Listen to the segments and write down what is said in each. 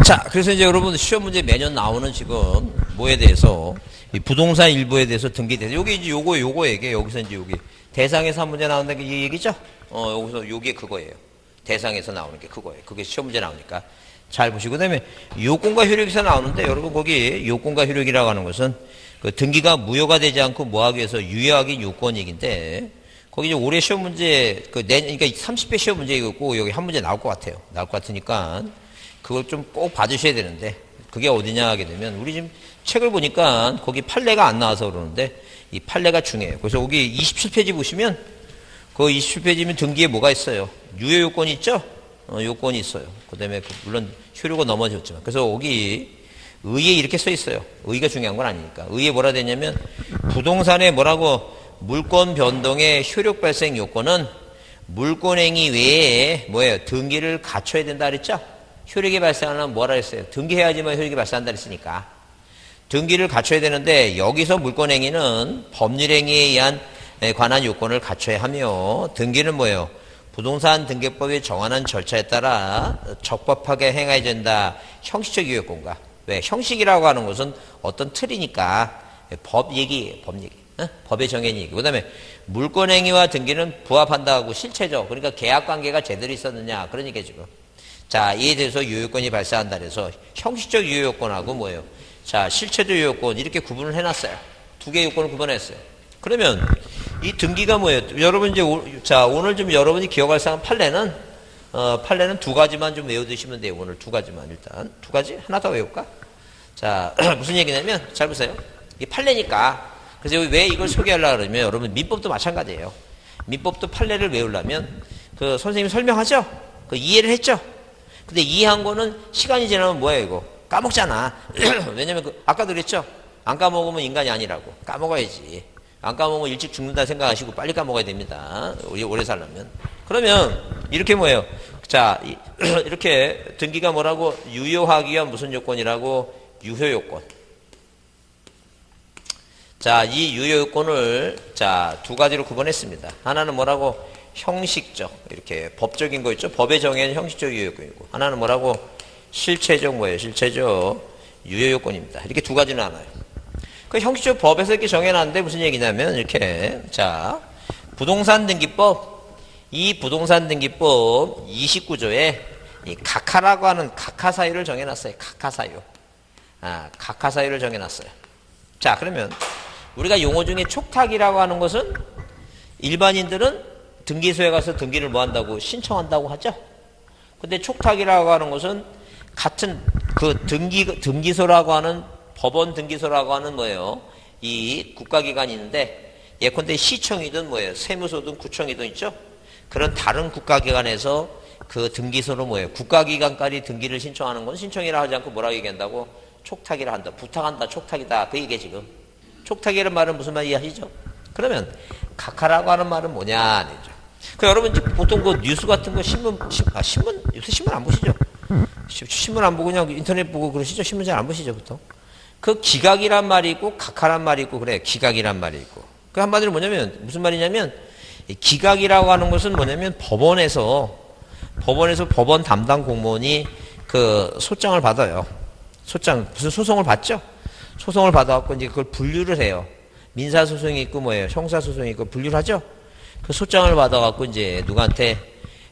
자, 그래서 이제 여러분 시험 문제 매년 나오는 지금 뭐에 대해서 이 부동산 일부에 대해서 등기돼서 여기 이제 요거 얘기해. 여기서 이제 여기 대상에서 한 문제 나온다는 게 이 얘기죠? 여기서 요게 그거예요. 대상에서 나오는 게 그거예요. 그게 시험 문제 나오니까 잘 보시고 그다음에 요건과 효력에서 나오는데 여러분 거기 요건과 효력이라고 하는 것은 그 등기가 무효가 되지 않고 뭐하기 위해서 유효하기 요건 얘기인데 거기 이제 올해 시험 문제 그러니까 30회 시험 문제 이고 여기 한 문제 나올 것 같아요. 나올 것 같으니까 그걸 좀 꼭 봐주셔야 되는데 그게 어디냐 하게 되면 우리 지금 책을 보니까 거기 판례가 안 나와서 그러는데 이 판례가 중요해요. 그래서 여기 27페이지 보시면 그 27페이지면 등기에 뭐가 있어요? 유효 요건이 있죠? 요건이 있어요. 그 다음에 물론 효력은 넘어졌지만 그래서 여기 의에 이렇게 써 있어요. 의가 중요한 건 아니니까. 의에 뭐라 되냐면 부동산에 뭐라고 물권 변동의 효력 발생 요건은 물권행위 외에 뭐예요? 등기를 갖춰야 된다 그랬죠? 효력이 발생하려면 뭐라 했어요? 등기해야지만 효력이 발생한다 그랬으니까. 등기를 갖춰야 되는데 여기서 물권행위는 법률행위에 의한 관한 요건을 갖춰야 하며 등기는 뭐예요? 부동산 등기법이 정하는 절차에 따라 적법하게 행해야 된다. 형식적 유효권과. 왜? 형식이라고 하는 것은 어떤 틀이니까 법 얘기. 법의 정해진 얘기. 그 다음에 물권행위와 등기는 부합한다 하고 실체적. 그러니까 계약관계가 제대로 있었느냐. 그러니까 지금. 자, 이에 대해서 유효권이 발생한다 그래서 형식적 유효권하고 뭐예요? 자, 실체적 유효권 이렇게 구분을 해놨어요. 두 개의 요건을 구분했어요. 그러면 이 등기가 뭐예요? 여러분 이제 자 오늘 좀 여러분이 기억할 사항 판례는 판례는 두 가지만 좀 외워두시면 돼요. 오늘 두 가지만 일단 두 가지 하나 더 외울까? 자 무슨 얘기냐면 잘 보세요. 이 판례니까 그래서 왜 이걸 소개하려고 그러면 여러분 민법도 마찬가지예요. 민법도 판례를 외우려면 그 선생님이 설명하죠. 그 이해를 했죠. 근데 이해한 거는 시간이 지나면 뭐예요 이거? 까먹잖아. 왜냐면 아까도 그랬죠. 안 까먹으면 인간이 아니라고. 까먹어야지. 안 까먹으면 일찍 죽는다 생각하시고 빨리 까먹어야 됩니다. 우리 오래 살려면. 그러면 이렇게 뭐예요? 자 이렇게 등기가 뭐라고? 유효하기 위한 무슨 요건이라고? 유효요건. 자 이 유효요건을 자 두 가지로 구분했습니다. 하나는 뭐라고? 형식적 이렇게 법적인 거 있죠. 법에 정해진 형식적 유효요건이고 하나는 뭐라고? 실체적 뭐예요? 실체적 유효요건입니다. 이렇게 두 가지는 나눠요. 그 형식적 법에서 이렇게 정해놨는데 무슨 얘기냐면 이렇게 자 부동산 등기법 이 부동산 등기법 29조에 이 각하라고 하는 각하사유를 정해놨어요. 각하사유. 각하사유를 정해놨어요. 자 그러면 우리가 용어 중에 촉탁이라고 하는 것은 일반인들은 등기소에 가서 등기를 뭐 한다고? 신청한다고 하죠. 근데 촉탁이라고 하는 것은 같은 그 등기소라고 하는 법원 등기소라고 하는 뭐예요? 이 국가기관이 있는데 예컨대 시청이든 뭐예요? 세무소든 구청이든 있죠? 그런 다른 국가기관에서 그 등기소로 뭐예요? 국가기관까지 등기를 신청하는 건 신청이라 하지 않고 뭐라고 얘기한다고? 촉탁이라 한다. 부탁한다. 촉탁이다. 그 얘기 지금. 촉탁이라는 말은 무슨 말 이해하시죠? 그러면 각하라고 하는 말은 뭐냐? 그 여러분 보통 그 뉴스 같은 거 신문 요새 신문 안 보시죠? 신문 안 보고 그냥 인터넷 보고 그러시죠? 신문 잘 안 보시죠 보통? 그 기각이란 말이 있고 각하란 말이 있고 그래 기각이란 말이 있고 그 한마디로 뭐냐면 무슨 말이냐면 기각이라고 하는 것은 뭐냐면 법원에서 법원 담당 공무원이 그 소장을 받아요. 무슨 소송을 받죠? 소송을 받아갖고 이제 그걸 분류를 해요. 민사소송이 있고 뭐예요? 형사소송이 있고 분류를 하죠? 그 소장을 받아갖고 이제 누구한테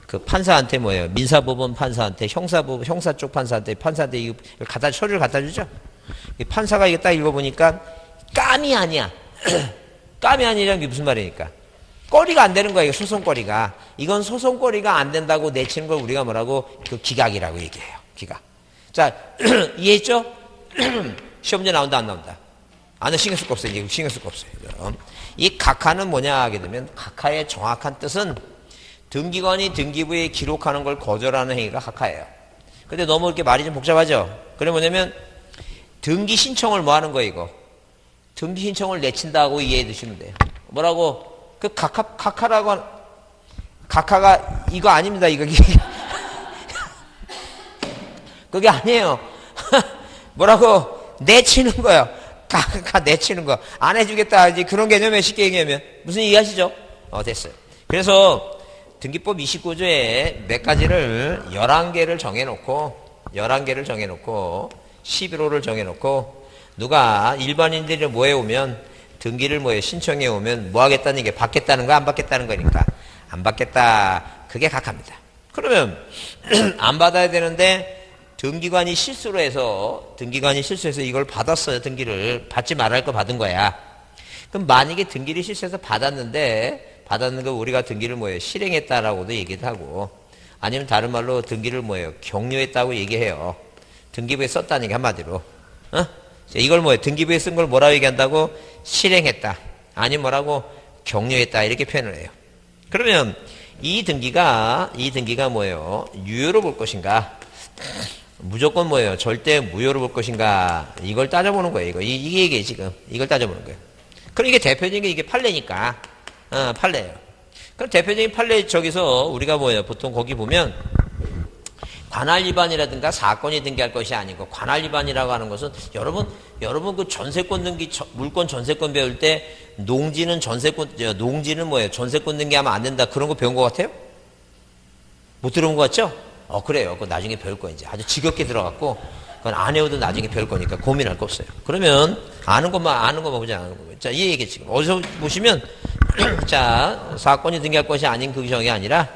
그 판사한테 뭐예요? 민사법원 판사한테 형사 쪽 판사한테 이거 서류를 갖다 주죠? 판사가 이거 딱 읽어보니까 깜이 아니야. 깜이 아니라는 게 무슨 말이니까? 거리가 안 되는 거야. 이거 소송거리가. 이건 소송거리가 안 된다고 내치는 걸 우리가 뭐라고? 그 기각이라고 얘기해요. 기각. 자, 이해했죠? 시험 문제 나온다 안 나온다? 안 신경 쓸 거 없어요. 이제 신경 쓸 거 없어요. 이 각하는 뭐냐 하게 되면 각하의 정확한 뜻은 등기관이 등기부에 기록하는 걸 거절하는 행위가 각하예요. 근데 너무 이렇게 말이 좀 복잡하죠? 그래 뭐냐면 등기 신청을 뭐 하는 거예요, 이거? 등기 신청을 내친다고 이해해 두시면 돼요. 뭐라고? 그 각하라고 각하가 이거 아닙니다, 이거. 그게 아니에요. 뭐라고? 내치는 거예요. 각하 내치는 거. 안 해주겠다. 이제 그런 개념에 쉽게 얘기하면. 무슨 얘기 하시죠? 됐어요. 그래서 등기법 29조에 몇 가지를 11개를 정해놓고 11개를 정해놓고 11호를 정해놓고 누가 일반인들이 뭐해 오면 등기를 뭐해 신청해 오면 뭐 하겠다는 게 받겠다는 거 안 받겠다는 거니까 안 받겠다. 그게 각합니다. 그러면 안 받아야 되는데 등기관이 실수로 해서 이걸 받았어요. 등기를 받지 말할 거 받은 거야. 그럼 만약에 등기를 실수해서 받았는 거 우리가 등기를 뭐예요? 실행했다라고도 얘기도 하고 아니면 다른 말로 등기를 뭐예요? 격려했다고 얘기해요. 등기부에 썼다는 게 한마디로. 이걸 뭐예요? 등기부에 쓴 걸 뭐라고 얘기한다고? 실행했다. 아니면 뭐라고? 격려했다. 이렇게 표현을 해요. 그러면 이 등기가 뭐예요? 유효로 볼 것인가? 무조건 뭐예요? 절대 무효로 볼 것인가? 이걸 따져보는 거예요. 이게 지금 이걸 따져보는 거예요. 그럼 이게 대표적인 게 이게 판례니까. 판례예요. 그럼 대표적인 판례 저기서 우리가 뭐예요? 보통 거기 보면 관할 위반이라든가 사건이 등기할 것이 아니고 관할 위반이라고 하는 것은 여러분 그 전세권 등기 물권 전세권 배울 때 농지는 뭐예요? 전세권 등기하면 안 된다. 그런 거 배운 것 같아요? 못 들어본 것 같죠? 그래요. 그거 나중에 배울 거 이제 아주 지겹게 들어갔고 그건 안 해오도 나중에 배울 거니까 고민할 거 없어요. 그러면 아는 것만 보자. 자, 이 얘기 지금 어디서 보시면 자, 사건이 등기할 것이 아닌 그 규정이 아니라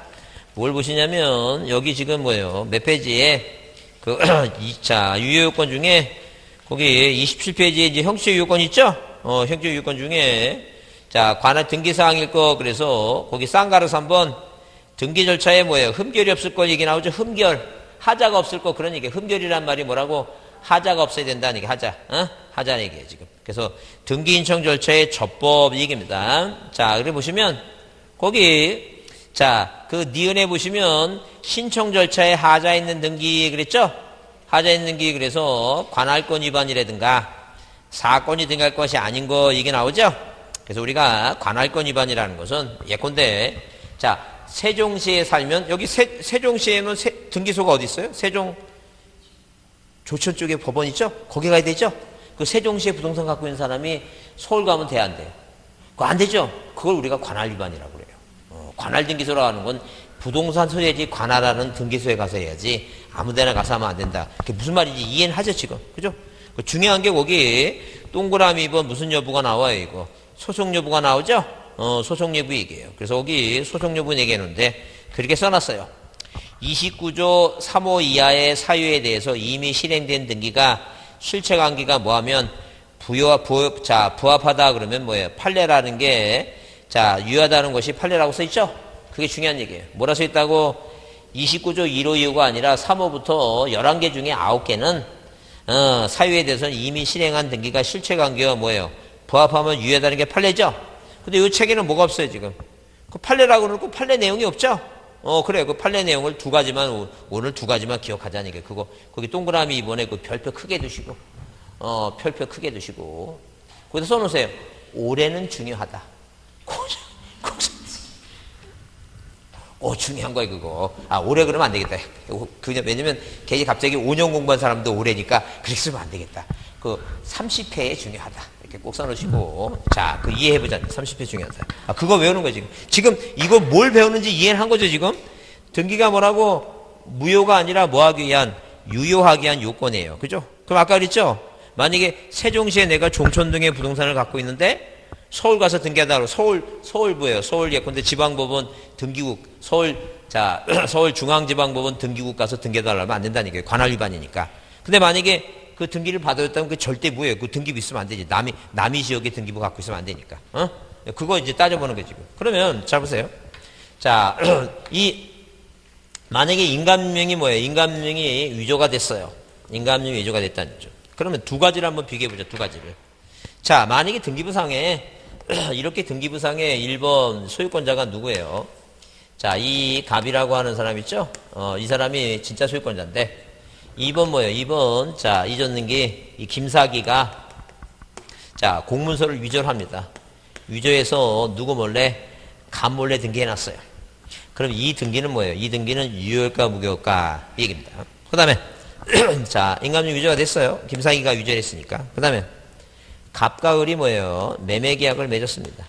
뭘 보시냐면 여기 지금 뭐예요? 몇 페이지에 자, 유효요건 중에 거기 27페이지에 이제 형식 유효건 있죠? 형식 유효건 중에 자, 관할 등기 사항일 거 그래서 거기 쌍가르스 한번 등기 절차에 뭐예요? 흠결이 없을 거 얘기 나오죠? 흠결. 하자가 없을 거 그런 얘기예요. 흠결이란 말이 뭐라고? 하자가 없어야 된다는 얘기. 하자는 얘기예요, 지금. 그래서 등기 신청 절차의 접법 얘기입니다. 자, 그래 보시면 거기 자, 그 니은에 보시면 신청 절차에 하자 있는 등기 그랬죠? 하자 있는 등기 그래서 관할권 위반이라든가 사건이 등기할 것이 아닌 거 이게 나오죠? 그래서 우리가 관할권 위반이라는 것은 예컨대 자, 세종시에 살면 여기 세종시에는 등기소가 어디 있어요? 세종 조천 쪽에 법원 있죠? 거기 가야 되죠? 그 세종시에 부동산 갖고 있는 사람이 서울 가면 돼, 안 돼요? 그거 안 되죠? 그걸 우리가 관할 위반이라고 그래요. 관할 등기소라고 하는 건 부동산 소유지 관할하는 등기소에 가서 해야지 아무 데나 가서 하면 안 된다. 그게 무슨 말인지 이해는 하죠, 지금. 그죠? 중요한 게 거기 동그라미 2번 무슨 여부가 나와요, 이거. 소송 여부가 나오죠? 소송 여부 얘기예요. 그래서 거기 소송 여부 얘기했는데 그렇게 써놨어요. 29조 3호 이하의 사유에 대해서 이미 실행된 등기가 실체관계가 뭐하면 부합하다 그러면 뭐예요? 판례라는 게 자, 유효하다는 것이 판례라고 써있죠? 그게 중요한 얘기예요. 뭐라 써있다고? 29조 1호 이유가 아니라 3호부터 11개 중에 9개는 사유에 대해서는 이미 실행한 등기가 실체관계와 뭐예요? 부합하면 유효하다는 게 판례죠? 근데 이 책에는 뭐가 없어요, 지금? 그 판례라고 그러고 판례 내용이 없죠? 그래요. 그 판례 내용을 오늘 두 가지만 기억하자는 얘기예요. 거기 동그라미 이번에 그 별표 크게 두시고, 별표 크게 두시고, 거기다 써놓으세요. 올해는 중요하다. 중요한 거야, 그거. 올해 그러면 안 되겠다. 왜냐면, 걔이 갑자기 5년 공부한 사람도 올해니까, 그렇게 쓰면 안 되겠다. 30회에 중요하다. 이렇게 꼭 써놓으시고, 자, 이해해보자. 30회 중요하다. 그거 외우는 거야, 지금. 지금, 이거 뭘 배우는지 이해는 한 거죠, 지금? 등기가 뭐라고? 무효가 아니라 뭐하기 위한? 유효하기 위한 요건이에요. 그죠? 그럼 아까 그랬죠? 만약에 세종시에 내가 종촌 등의 부동산을 갖고 있는데, 서울 가서 등기하다 서울 뭐예요? 서울 예컨대 지방법원 등기국 서울중앙지방법원 등기국 가서 등기해달라면 안 된다는 얘기예요. 관할 위반이니까. 근데 만약에 그 등기를 받아줬다면 그 절대 뭐예요? 그 등기부 있으면 안 되지. 남이 지역에 등기부 갖고 있으면 안 되니까. 그거 이제 따져보는 거지. 그러면 잘 보세요. 자, 만약에 인감명이 뭐예요? 인감명이 위조가 됐어요. 인감명이 위조가 됐다는 거죠. 그러면 두 가지를 한번 비교해보죠. 두 가지를. 자, 만약에 등기부상에 이렇게 등기부상에 1번 소유권자가 누구예요? 자, 이 갑이라고 하는 사람 있죠? 이 사람이 진짜 소유권자인데 2번 뭐예요? 2번 자, 이전 등기 이 김사기가 자, 공문서를 위조를 합니다. 위조해서 누구 몰래? 갑 몰래 등기해놨어요. 그럼 이 등기는 뭐예요? 이 등기는 유효일까 무효일까? 이 얘기입니다. 그 다음에 자, 인감증 위조가 됐어요. 김사기가 위조를 했으니까. 그 다음에 갑과 을이 뭐예요? 매매계약을 맺었습니다.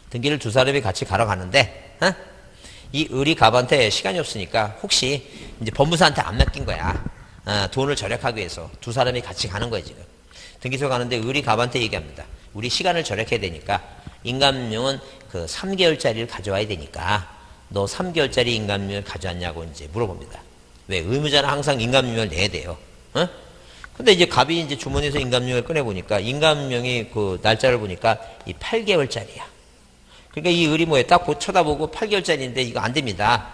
등기를 두 사람이 같이 가러 가는데 이 을이 갑한테 시간이 없으니까 혹시 이제 법무사한테 안 맡긴 거야. 돈을 절약하기 위해서 두 사람이 같이 가는 거야 지금. 등기소 가는데 을이 갑한테 얘기합니다. 우리 시간을 절약해야 되니까 인감용은 그 3개월짜리를 가져와야 되니까 너 3개월짜리 인감용을 가져왔냐고 이제 물어봅니다. 왜? 의무자는 항상 인감용을 내야 돼요. 어? 근데 이제 갑이 이제 주머니에서 인감용을 꺼내보니까 인감용이 그 날짜를 보니까 이 8개월짜리야. 그러니까 이 을이 뭐예요? 딱 쳐다보고 8개월짜리인데 이거 안 됩니다.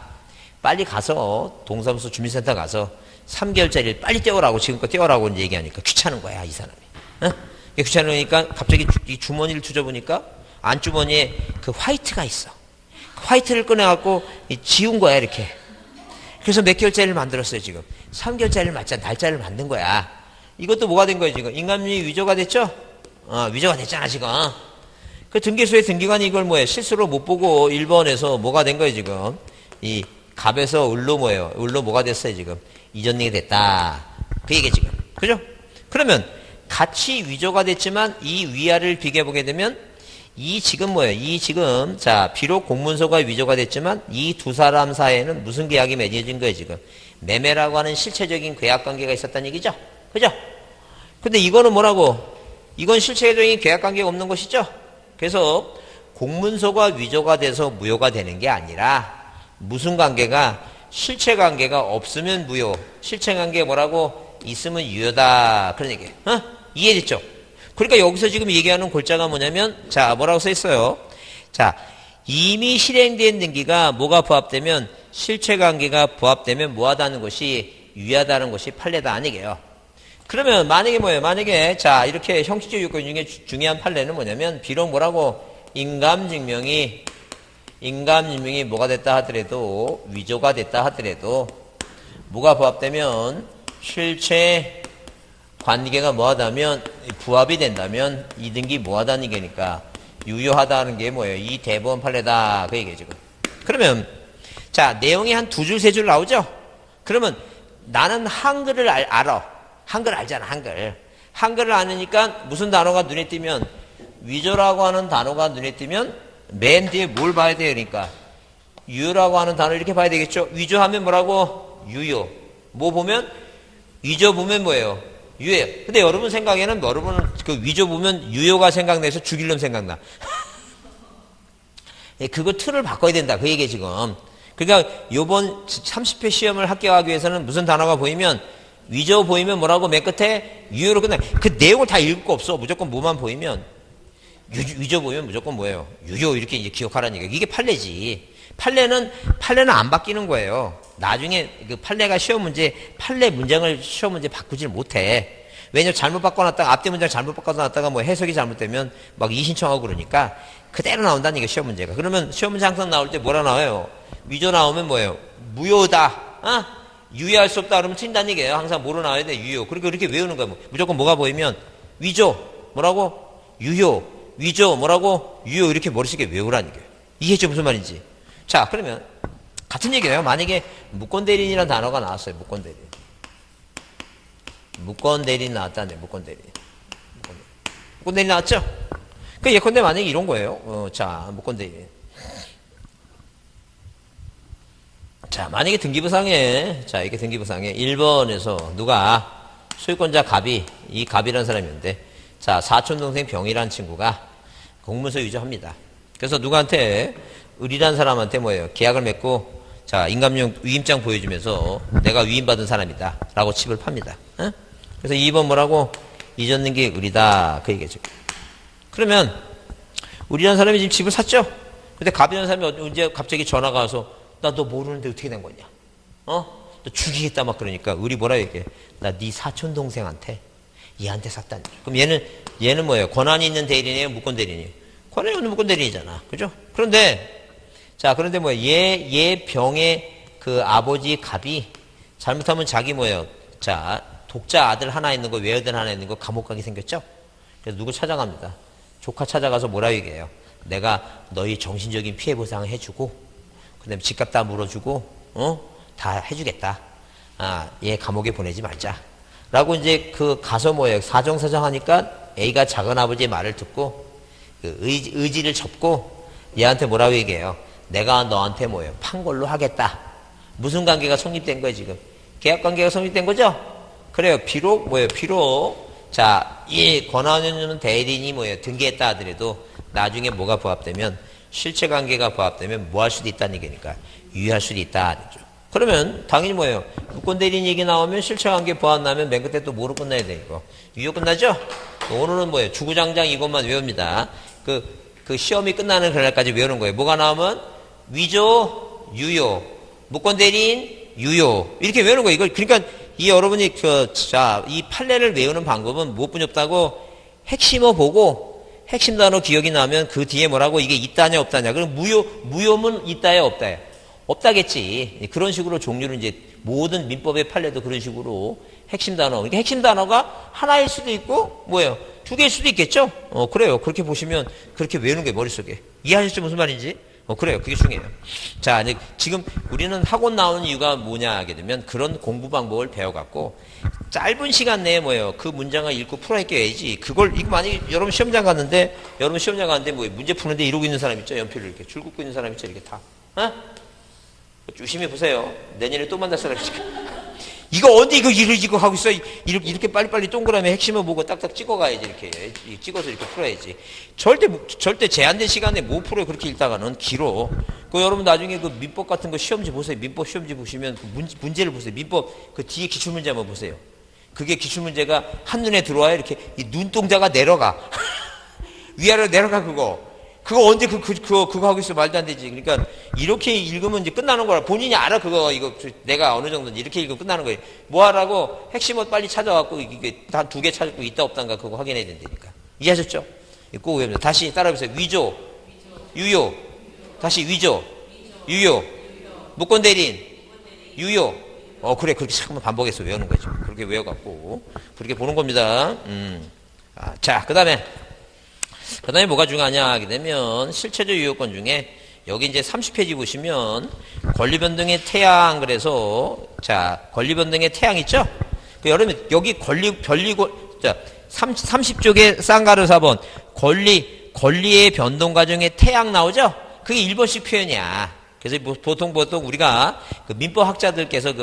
빨리 가서 동사무소 주민센터 가서 3개월짜리를 빨리 떼오라고 지금껏 떼오라고 이제 얘기하니까 귀찮은 거야 이 사람이. 어? 귀찮으니까 갑자기 이 주머니를 뒤져보니까 안주머니에 그 화이트가 있어. 화이트를 꺼내갖고 지운 거야 이렇게. 그래서 몇 개월짜리를 만들었어요 지금. 3개월짜리를 맞자 날짜를 만든 거야. 이것도 뭐가 된 거예요 지금? 인감용이 위조가 됐죠? 위조가 됐잖아 지금. 그 등기소의 등기관이 이걸 뭐예요? 실수로 못 보고 1번에서 뭐가 된 거예요 지금? 이 갑에서 을로 뭐예요? 을로 뭐가 됐어요 지금? 이전등이 됐다. 그 얘기 지금. 그죠? 그러면 같이 위조가 됐지만 이 위아를 비교해보게 되면 이 지금 뭐예요? 이 지금 자 비록 공문서가 위조가 됐지만 이 두 사람 사이에는 무슨 계약이 맺어진 거예요 지금? 매매라고 하는 실체적인 계약관계가 있었다는 얘기죠? 그죠? 근데 이거는 뭐라고? 이건 실체적인 계약관계가 없는 것이죠? 그래서 공문서가 위조가 돼서 무효가 되는 게 아니라 무슨 관계가 실체관계가 없으면 무효, 실체관계 뭐라고? 있으면 유효다. 그런 얘기예요. 이해됐죠? 그러니까 여기서 지금 얘기하는 골자가 뭐냐면 자 뭐라고 써 있어요? 자 이미 실행된 등기가 뭐가 부합되면 실체관계가 부합되면 뭐하다는 것이 유효하다는 것이 판례다 아니게요. 그러면 만약에 뭐예요? 만약에 자 이렇게 형식적 요건 중에 중요한 판례는 뭐냐면 비록 뭐라고 인감증명이 뭐가 됐다 하더라도 위조가 됐다 하더라도 뭐가 부합되면 실체 관계가 뭐하다면 부합이 된다면 이 등기 뭐하다는 얘기니까 유효하다는 게 뭐예요? 이 대법원 판례다 그 얘기예요 지금. 그러면 자 내용이 한 두 줄 세 줄 나오죠? 그러면 나는 한글을 알아. 한글 알잖아 한글. 한글을 아니까 무슨 단어가 눈에 띄면 위조라고 하는 단어가 눈에 띄면 맨 뒤에 뭘 봐야 돼요? 그러니까 유효라고 하는 단어 이렇게 봐야 되겠죠? 위조하면 뭐라고? 유효. 뭐 보면? 위조 보면 뭐예요? 유효. 근데 여러분 생각에는 여러분은 그 위조 보면 유효가 생각나서 죽일 놈 생각나. 그거 틀을 바꿔야 된다. 그 얘기에 지금. 그러니까 요번 30회 시험을 합격하기 위해서는 무슨 단어가 보이면 위조 보이면 뭐라고 맨 끝에 유효로 끝나. 그 내용을 다 읽을 거 없어. 무조건 뭐만 보이면 위조 보이면 무조건 뭐예요? 유효 이렇게 이제 기억하라는 얘기예요. 이게 판례지. 판례는 안 바뀌는 거예요. 나중에 그 판례가 시험 문제, 판례 문장을 시험 문제 바꾸질 못해. 왜냐면 잘못 바꿔놨다가 앞뒤 문장 잘못 바꿔놨다가 뭐 해석이 잘못되면 막 이신청하고 그러니까 그대로 나온다는 얘기예요. 시험 문제가. 그러면 시험 문제 항상 나올 때 뭐라 나와요? 위조 나오면 뭐예요? 무효다. 유효할 수 없다 그러면 튄다는 얘기예요. 항상 뭐로 나와야 돼? 유효. 그러니까 이렇게 외우는 거야. 무조건 뭐가 보이면 위조 뭐라고? 유효. 위조 뭐라고? 유효 이렇게 머릿속에 외우라는 얘기예요. 이해했죠? 무슨 말인지. 자 그러면 같은 얘기예요. 만약에 무권대리인이라는 단어가 나왔어요. 무권대리인. 무권대리인 나왔다네. 무권대리인. 무권대리인 나왔죠? 그 예컨대 만약에 이런 거예요. 자 무권대리인. 자 만약에 등기부상에 자 이렇게 등기부상에 1번에서 누가 소유권자 갑이 이 갑이라는 사람이었는데 자 사촌동생 병이라는 친구가 공문서 위조합니다. 그래서 누구한테 을이라는 사람한테 뭐예요? 계약을 맺고 자 인감용 위임장 보여주면서 내가 위임받은 사람이다 라고 칩을 팝니다. 그래서 2번 뭐라고? 이전는 게 을이다 그 얘기죠. 그러면 을이라는 사람이 지금 집을 샀죠? 근데 갑이라는 사람이 언제 갑자기 전화가 와서 나 너 모르는데 어떻게 된 거냐? 너 죽이겠다 막 그러니까 을이 뭐라 얘기해? 나 네 사촌 동생한테 얘한테 샀다니. 그럼 얘는 뭐예요? 권한이 있는 대리인이에요? 무권 대리인이에요? 권한이 없는 무권 대리인이잖아. 그죠? 그런데 뭐예요? 얘 병의 그 아버지 갑이 잘못하면 자기 뭐예요? 자 독자 아들 하나 있는 거 외아들 하나 있는 거 감옥 가게 생겼죠? 그래서 누구 찾아갑니다. 조카 찾아가서 뭐라 얘기해요? 내가 너희 정신적인 피해 보상을 해주고 그 다음에 집값 다 물어주고 다 해주겠다. 얘 감옥에 보내지 말자. 라고 이제 그 가서 뭐예요? 사정사정 하니까 A가 작은 아버지의 말을 듣고 그 의지를 접고 얘한테 뭐라고 얘기해요? 내가 너한테 뭐예요? 판걸로 하겠다. 무슨 관계가 성립된 거예요, 지금? 계약 관계가 성립된 거죠? 그래요. 비록 뭐예요? 비록 자, 이 권한윤은 대리인이 뭐예요? 등기했다 하더라도 나중에 뭐가 부합되면 실체 관계가 부합되면 뭐 할 수도 있다는 얘기니까 유의할 수도 있다. 그러면 당연히 뭐예요? 무권 대리인 얘기 나오면 실체 관계 부합 나면 맨 끝에 또 뭐로 끝나야 되고 유효 끝나죠? 오늘은 뭐예요? 주구장창 이것만 외웁니다. 그 시험이 끝나는 그날까지 외우는 거예요. 뭐가 나오면 위조, 유효, 무권 대리인, 유효 이렇게 외우는 거예요. 이걸 그러니까 이 여러분이 이 판례를 외우는 방법은 무엇뿐이 없다고 핵심어 보고 핵심 단어 기억이 나면 그 뒤에 뭐라고 이게 있다냐 없다냐. 그럼 무효면 있다야 없다야. 없다겠지. 그런 식으로 종류를 이제 모든 민법의 판례도 그런 식으로 핵심 단어. 그러니까 핵심 단어가 하나일 수도 있고 뭐예요? 두 개일 수도 있겠죠? 그래요. 그렇게 보시면 그렇게 외우는 게 머릿속에. 이해하셨죠? 무슨 말인지? 그래요. 그게 중요해요. 자, 이제 지금 우리는 학원 나오는 이유가 뭐냐 하게 되면 그런 공부 방법을 배워갖고 짧은 시간 내에 뭐예요? 그 문장을 읽고 풀어야지. 이거 만약에 여러분 시험장 갔는데 뭐 문제 푸는데 이러고 있는 사람 있죠? 연필을 이렇게 줄 긋고 있는 사람 있죠? 이렇게 다. 조심히 보세요. 내년에 또 만날 사람 있을까? 이거 언제 이거 하고 있어? 이렇게 빨리빨리 동그라미 핵심을 보고 딱딱 찍어가야지, 이렇게. 찍어서 이렇게 풀어야지. 절대 제한된 시간에 못 풀어요. 그렇게 읽다가는 길어. 여러분 나중에 그 민법 같은 거 시험지 보세요. 민법 시험지 보시면 그 문제를 보세요. 민법 그 뒤에 기출문제 한번 보세요. 그게 기출문제가 한눈에 들어와요. 이렇게 이 눈동자가 내려가. 위아래로 내려가, 그거 언제 그거 하고 있어? 말도 안 되지. 그러니까 이렇게 읽으면 이제 끝나는 거라. 본인이 알아, 이거 내가 어느 정도인지 이렇게 읽으면 끝나는 거예요. 뭐 하라고? 핵심을 빨리 찾아갖고 이게 한 2개 찾고 있다 없단가 그거 확인해야 된다니까. 이해하셨죠? 꼭 외웁니다. 다시 따라해보세요. 위조, 유효. 다시 위조, 유효. 무권 대리인, 유효. 그래. 그렇게 잠깐만 반복해서 외우는 거죠. 그렇게 외워갖고 그렇게 보는 겁니다. 자, 그 다음에 뭐가 중요하냐 하게 되면 실체적 유효권 중에 여기 이제 30페이지 보시면 권리변동의 태양 그래서 자 권리변동의 태양 있죠? 여러분 여기 30쪽에 쌍가루 4번 권리의 변동 과정의 태양 나오죠? 그게 1번씩 표현이야. 그래서 보통 우리가 그 민법 학자들께서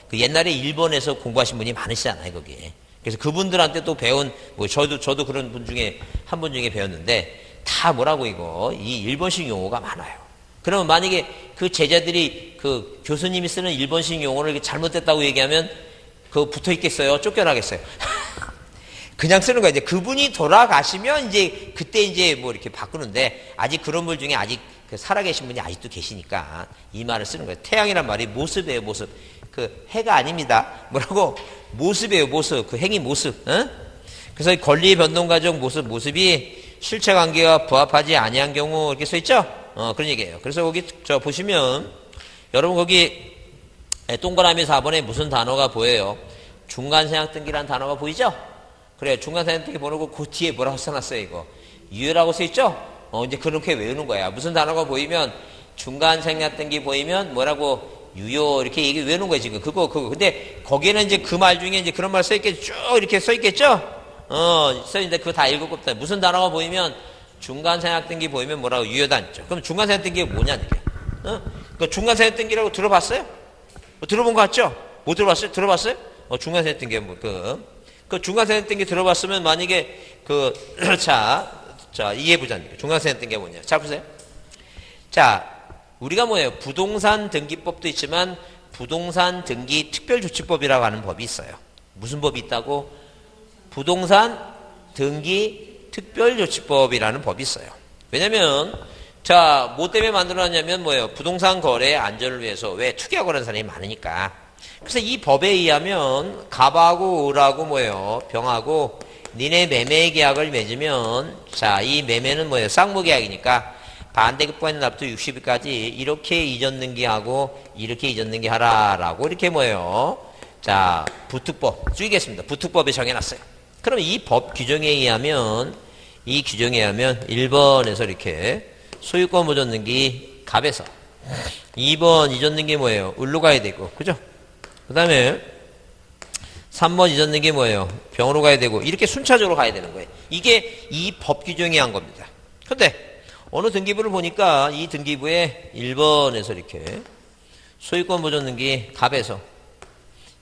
그 옛날에 일본에서 공부하신 분이 많으시잖아요, 거기에. 그래서 그분들한테 또 배운, 저도 그런 분 중에, 한 분 중에 배웠는데, 다 뭐라고 이 일본식 용어가 많아요. 그러면 만약에 그 제자들이 그 교수님이 쓰는 일본식 용어를 잘못됐다고 얘기하면, 그거 붙어 있겠어요? 쫓겨나겠어요? 그냥 쓰는 거예요. 이제 그분이 돌아가시면 이제, 그때 이제 뭐 이렇게 바꾸는데, 아직 그런 분 중에 아직 살아계신 분이 아직도 계시니까, 이 말을 쓰는 거예요. 태양이란 말이 모습이에요, 모습. 해가 아닙니다. 뭐라고? 모습이에요, 모습. 그 행위 모습. 그래서 권리의 변동 과정 모습이 실체 관계와 부합하지 아니한 경우 이렇게 써 있죠? 그런 얘기예요. 그래서 거기 보시면 여러분 거기 동그라미 4번에 무슨 단어가 보여요? 중간생략등기라는 단어가 보이죠? 그래요. 중간생략등기 보고 그 뒤에 뭐라고 써놨어요, 이거? 유효라고 써 있죠? 이제 그렇게 외우는 거야. 무슨 단어가 보이면 중간생략등기 보이면 뭐라고 유효 이렇게 얘기 외우는 거예요, 지금. 그거. 근데 거기에는 이제 그 말 중에 이제 그런 말 써 있겠죠? 쭉 이렇게 써 있겠죠? 써 있는데 그거 다 읽었거든. 무슨 단어가 보이면 중간생략등기 보이면 뭐라고 유효다 했죠. 그럼 중간생략등기가 뭐냐, 이게? 그 중간생략등기라고 들어봤어요? 들어본 거 같죠? 못 들어봤어요? 들어봤어요? 중간생략등기 그 중간생략등기 들어봤으면 만약에 자, 이해해보자니까. 중간생략등기가 뭐냐. 자, 보세요. 자, 우리가 뭐예요? 부동산 등기법도 있지만 부동산 등기 특별조치법이라고 하는 법이 있어요. 무슨 법이 있다고? 부동산 등기 특별조치법이라는 법이 있어요. 왜냐면 뭐 때문에 만들어놨냐면 뭐예요? 부동산 거래의 안전을 위해서. 왜? 투기하고 그런 사람이 많으니까. 그래서 이 법에 의하면 갑하고 을하고 뭐예요? 병하고 니네 매매 계약을 맺으면 이 매매는 뭐예요? 쌍무계약이니까 반대급부에는 납부 60일까지 이렇게 이전 등기하고 이렇게 이전 등기하라라고 이렇게 뭐예요? 부특법 쓰이겠습니다. 부특법에 정해놨어요. 그럼 이 법 규정에 의하면 1번에서 이렇게 소유권 보존 등기 갑에서 2번 이전 등기 뭐예요? 을로 가야 되고, 그죠? 그 다음에 3번 이전 등기 뭐예요? 병으로 가야 되고 이렇게 순차적으로 가야 되는 거예요. 이게 이 법 규정이 한 겁니다. 근데 어느 등기부를 보니까 이 등기부에 1번에서 이렇게 소유권 보존 등기 갑에서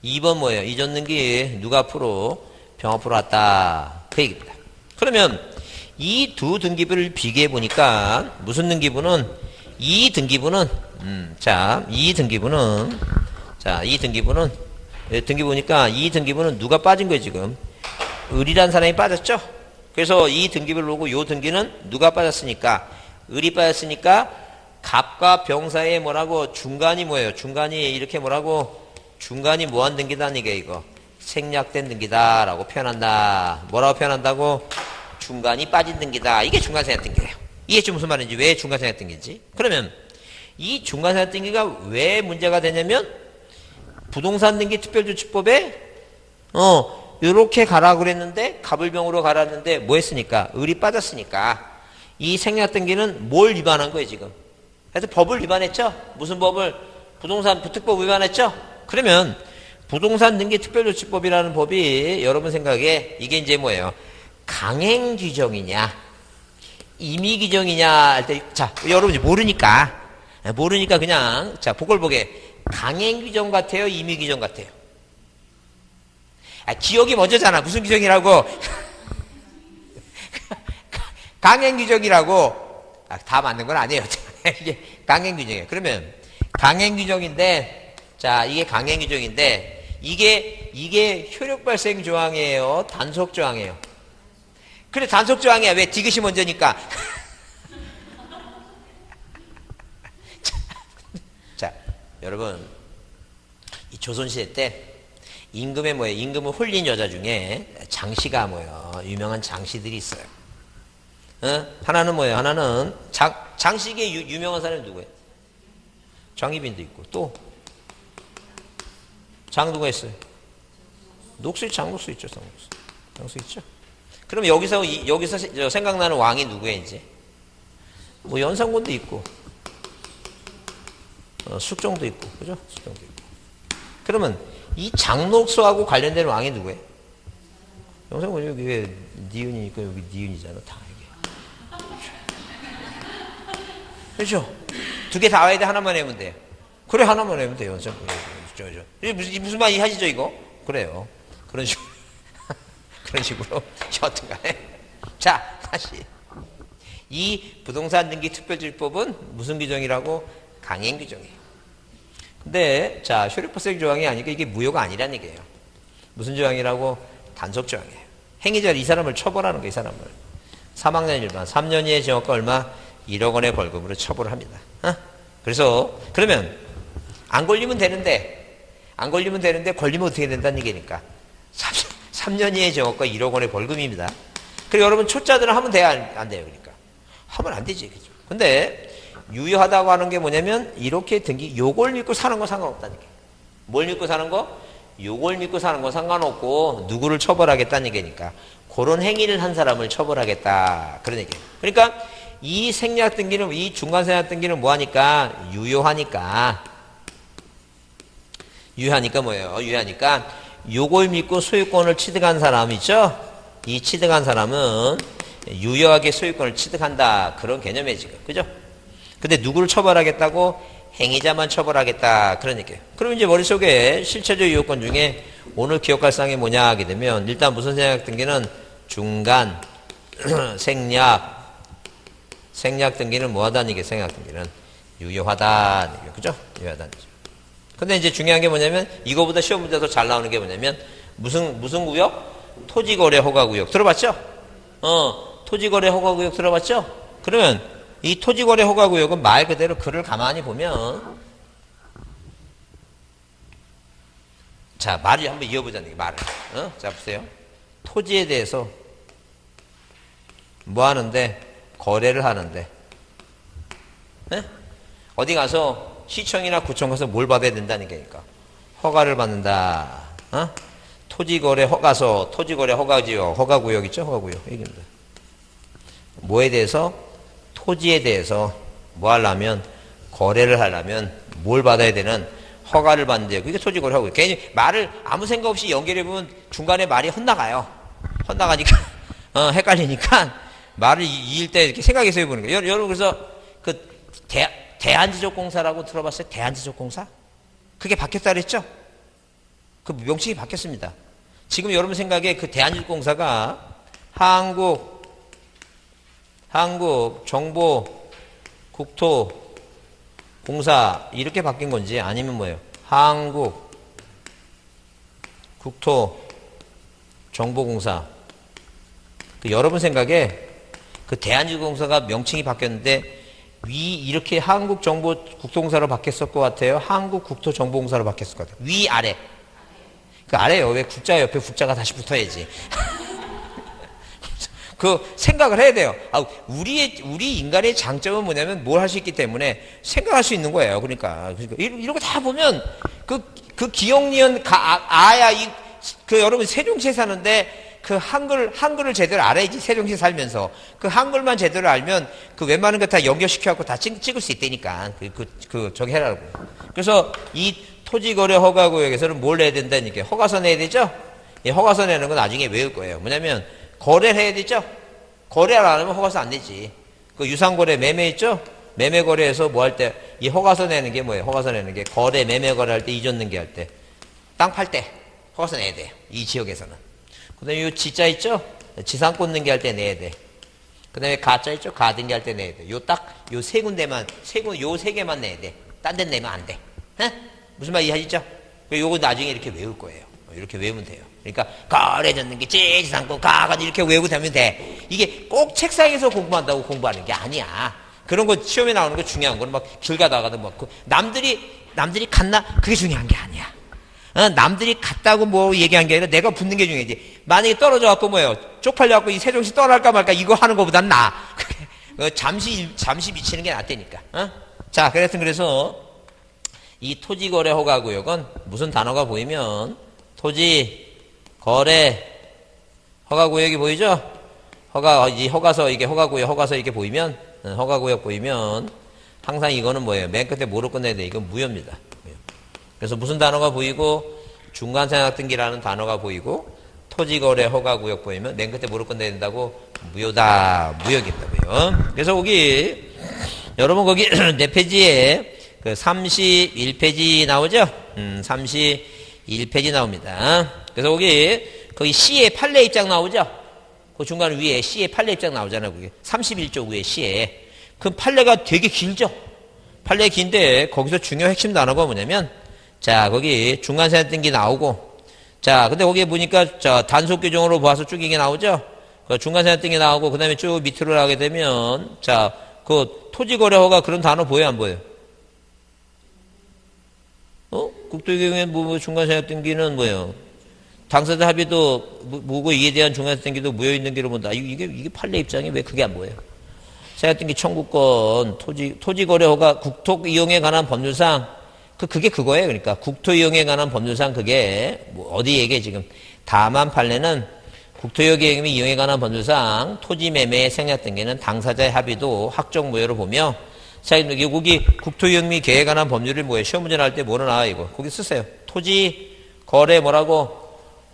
2번 뭐예요? 이전 등기 누가 앞으로 병 앞으로 왔다. 그 얘기입니다. 그러면 이 두 등기부를 비교해 보니까 무슨 등기부는 이 등기부는 등기 보니까 이 등기부는 누가 빠진 거예요, 지금? 을이란 사람이 빠졌죠? 그래서 이 등기부를 보고 요 등기는 누가 빠졌으니까? 을이 빠졌으니까 갑과 병 사이에 뭐라고? 중간이 뭐예요? 중간이 이렇게 뭐라고? 중간이 뭐한 등기다, 이거? 생략된 등기다라고 표현한다. 뭐라고 표현한다고? 중간이 빠진 등기다. 이게 중간생략 등기예요. 이게 지금 무슨 말인지, 왜 중간생략 등기인지. 그러면 이 중간생략 등기가 왜 문제가 되냐면 부동산 등기 특별조치법에 요렇게 가라 그랬는데 갑을병으로 가라는데 뭐 했으니까? 을이 빠졌으니까 이 생략 등기는 뭘 위반한 거예요, 지금? 그래서 법을 위반했죠? 무슨 법을? 부동산 부특법 위반했죠? 그러면 부동산 등기 특별조치법이라는 법이 여러분 생각에 이게 이제 뭐예요? 강행 규정이냐 임의 규정이냐 할 때, 자, 여러분이 모르니까 그냥, 자, 보글보게 강행 규정 같아요? 임의 규정 같아요? 기억이 먼저잖아. 무슨 규정이라고? 강행 규정이라고. 다 맞는 건 아니에요. 이게 강행 규정이에요. 그러면 강행 규정인데, 자, 이게 강행 규정인데, 이게 효력 발생 조항이에요? 단속 조항이에요? 그래, 단속 조항이야. 왜? 디귿이 먼저니까. 자, 여러분, 이 조선시대 때 임금의 뭐예요? 임금을 홀린 여자 중에 장씨가 뭐예요? 유명한 장씨들이 있어요. 하나는 뭐예요? 하나는 장씨계 유명한 사람이 누구예요? 장희빈도 있고, 또 장누가 있어요? 녹수, 장녹수 있죠, 장녹수 있죠. 그럼 여기서 생각나는 왕이 누구예요, 이제? 뭐 연산군도 있고, 숙종도 있고, 그죠? 숙종도 있고. 그러면 이 장녹수하고 관련된 왕이 누구예요? 연산군 여기 왜 니은이니까 여기 니은이잖아, 다 이게. 그렇죠? 두 개 다 와야 돼, 하나만 외우면 돼요. 그래, 하나만 외우면 돼요, 연산군. 무슨 말이 하시죠, 이거? 그래요. 그런 식으로. 그런 식으로 여튼 간에 자, 다시 이 부동산 등기 특별조치법은 무슨 규정이라고? 강행 규정이에요. 근데 자, 효력 발생 조항이 아니니까 이게 무효가 아니라는 얘기예요. 무슨 조항이라고? 단속 조항이에요. 행위자 이 사람을 처벌하는 거예요. 이 사람을 사망년 일반 3년 이하의 징역과 얼마? 1억 원의 벌금으로 처벌을 합니다. 그래서 그러면 안 걸리면 되는데 걸리면 어떻게 된다는 얘기니까 3년 이하의 징역과 1억 원의 벌금입니다. 그리고 여러분 초짜들은 하면 돼야 안 돼요? 그러니까 하면 안 되지, 그죠? 근데 유효하다고 하는 게 뭐냐면 이렇게 등기 요걸 믿고 사는 건 상관없다는 얘기예요. 뭘 믿고 사는 거? 요걸 믿고 사는 건 상관없고 누구를 처벌하겠다는 얘기니까 그런 행위를 한 사람을 처벌하겠다, 그런 얘기예요. 그러니까 이 생략 등기는, 이 중간 생략 등기는 뭐하니까? 유효하니까 뭐예요? 유효하니까 요걸 믿고 소유권을 취득한 사람 있죠? 이 취득한 사람은 유효하게 소유권을 취득한다, 그런 개념이에요, 지금. 그죠? 근데 누구를 처벌하겠다고? 행위자만 처벌하겠다, 그런 얘기예요. 그럼 이제 머릿속에 실체적 유효권 중에 오늘 기억할 사항이 뭐냐 하게 되면 일단 무슨 생략 등기는 중간 생략 등기는 뭐하다는 얘기예요? 생략 등기는 유효하다는 얘기예요. 그죠? 유효하다는 얘기죠. 근데 이제 중요한 게 뭐냐면 이거보다 시험 문제에서 잘 나오는 게 뭐냐면 무슨 구역? 토지거래 허가구역. 들어봤죠? 토지거래 허가구역 들어봤죠? 그러면 이 토지거래 허가구역은 말 그대로 글을 가만히 보면, 자, 말을 한번 이어보자는 게 말을. 자, 보세요. 토지에 대해서 뭐 하는데? 거래를 하는데, 네? 어디 가서 시청이나 구청 가서 뭘 받아야 된다는 게니까 허가를 받는다. 토지거래 허가서, 토지거래 허가지역, 허가구역 있죠? 허가구역 얘기입니다. 뭐에 대해서? 토지에 대해서 뭐 하려면, 거래를 하려면 뭘 받아야 되는? 허가를 받는데요. 그게 토지거래 허가구역. 괜히 말을 아무 생각 없이 연결해 보면 중간에 말이 헛나가요. 헛나가니까 헷갈리니까 말을 이을 때 이렇게 생각해서 해보는 거예요. 여러분, 그래서 그 대한지적공사라고 들어봤어요? 대한지적공사? 그게 바뀌었다 그랬죠? 그 명칭이 바뀌었습니다. 지금 여러분 생각에 그 대한지적공사가 한국정보국토공사 이렇게 바뀐 건지 아니면 뭐예요? 한국국토정보공사. 그 여러분 생각에 그 대한지구공사가 명칭이 바뀌었는데 이렇게 한국정보국토공사로 바뀌었을 것 같아요? 한국국토정보공사로 바뀌었을 것 같아요? 위, 아래. 그 아래요. 왜 국자 옆에 국자가 다시 붙어야지. 그 생각을 해야 돼요. 우리 인간의 장점은 뭐냐면 뭘 할 수 있기 때문에 생각할 수 있는 거예요. 그러니까 이런 거 다 보면 그 기억니은 여러분 세종시에 사는데 그 한글을 제대로 알아야지. 세종시에 살면서 그 한글만 제대로 알면 그 웬만한 거 다 연결시켜갖고 다 찍을 수 있다니까. 저기 해라고. 그래서 이 토지거래 허가구역에서는 뭘 내야 된다니까. 허가서 내야 되죠? 이 허가서 내는 건 나중에 외울 거예요. 뭐냐면 거래를 해야 되죠? 거래를 안 하면 허가서 안 내지. 그 유상거래 매매 있죠? 매매 거래에서 뭐 할 때 이 허가서 내는 게 뭐예요? 허가서 내는 게 거래 매매 거래 할 때 이전 등기할 때 땅 팔 때 허가서 내야 돼요. 이 지역에서는. 그 다음에 요 지자 있죠? 지상권 등기할 때 내야 돼. 그 다음에 가자 있죠? 가 등기할 때 내야 돼. 요 세 군데만, 요 세 개만 내야 돼. 딴 데 내면 안 돼. 에? 무슨 말 이해하시죠? 요거 나중에 이렇게 외울 거예요. 이렇게 외우면 돼요. 그러니까 거래 전 등기, 지상권, 가가 이렇게 외우고 되면 돼. 이게 꼭 책상에서 공부한다고 공부하는 게 아니야. 그런 거 시험에 나오는 거 중요한 거는 막 길 가다가도 막 남들이 갔나? 그게 중요한 게 아니야. 남들이 갔다고 뭐 얘기한 게 아니라 내가 붙는 게 중요하지. 만약에 떨어져갖고 뭐예요? 쪽팔려갖고 이 세종시 떠날까 말까 이거 하는 것보단 나아. 잠시 미치는 게 낫다니까. 자, 그래서 이 토지거래 허가구역은 무슨 단어가 보이면 토지거래 허가구역이 보이죠? 허가서 이게 허가구역 이렇게 보이면 허가구역 보이면 항상 이거는 뭐예요? 맨 끝에 뭐로 끝내야 돼? 이건 무효입니다. 그래서 무슨 단어가 보이고 중간생각등기라는 단어가 보이고 토지거래 허가구역 보이면 맨 끝에 뭐로 끝내야 된다고? 무효다. 무효겠다고요. 그래서 거기 여러분 거기 내 페이지에 그 31페이지 나오죠? 31페이지 나옵니다. 그래서 거기 C의 판례 입장 나오죠? 그 중간 위에 C의 판례 입장 나오잖아요. 그게 31조 위에 C에. 그 판례가 되게 길죠? 판례 긴데 거기서 중요 핵심 단어가 뭐냐면 자, 거기 중간생각등기 나오고 자, 근데 거기에 보니까 자, 단속 규정으로 봐서 쭉 이게 나오죠? 그 중간생각등기 나오고 그 다음에 쭉 밑으로 나가게 되면 자, 그 토지거래허가 그런 단어 보여요, 안 보여요? 국토유경의 중간생각등기는 뭐예요? 당사자 합의도 뭐고 이에 대한 중간생각등기도 무효있는기로 본다. 이게 판례 입장이 왜 그게 안 보여요? 생각등기 청구권, 토지거래허가 국토이용에 관한 법률상 그게 그거예요. 그러니까 국토이용에 관한 법률상 그게 뭐 어디 얘기해 지금. 다만 판례는 국토이용 이용에 관한 법률상 토지매매의 생략등기는 당사자의 합의도 확정 무효로 보며 자, 여기 국토이용 및 계획에 관한 법률을 뭐예요? 시험 문제 나올 때 뭐로 나와 이거? 거기 쓰세요. 토지거래 뭐라고?